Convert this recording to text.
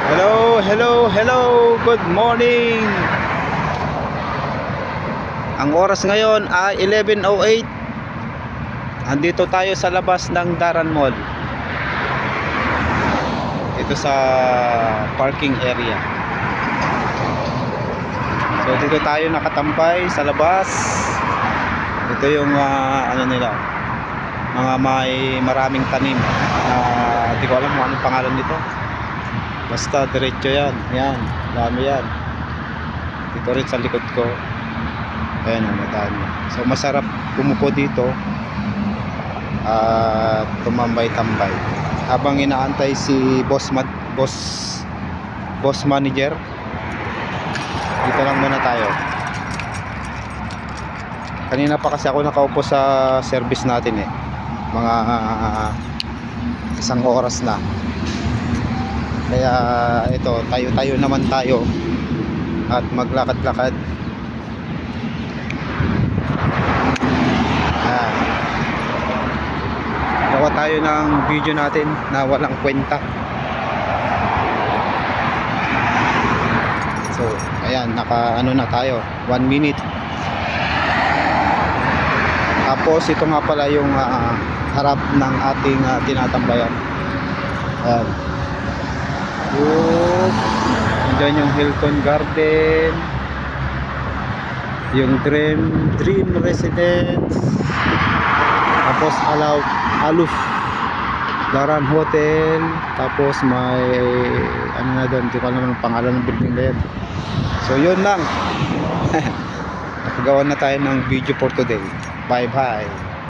Hello, hello, hello. Good morning. Ang oras ngayon ay 11:08. Andito tayo sa labas ng Daran Mall. Ito sa parking area. So dito tayo nakatampay sa labas. Ito yung ano nila, mga may maraming tanim. Hindi ko alam kung anong pangalan nito. Basta diretso yan. Yan, dami yan. Dito rin sa likod ko. Ayan, madami. So masarap pumupo dito at tumambay-tambay habang inaantay si boss manager. Dito lang muna tayo. Kanina pa kasi ako nakaupo sa service natin mga isang oras na. Kaya ito, tayo naman tayo at maglakad-lakad. Gawa tayo ng video natin na walang kwenta. So ayan, naka ano na tayo, 1 minute. Tapos ito nga pala yung harap ng ating tinatambayan. Ayan. Diyan yung Hilton Garden, yung Dream Residence, tapos Aluf Daran Hotel, tapos may ano na doon, hindi ko alam ang pangalan ng building na yan. So yun lang. Nakagawa na tayo ng video for today. Bye bye.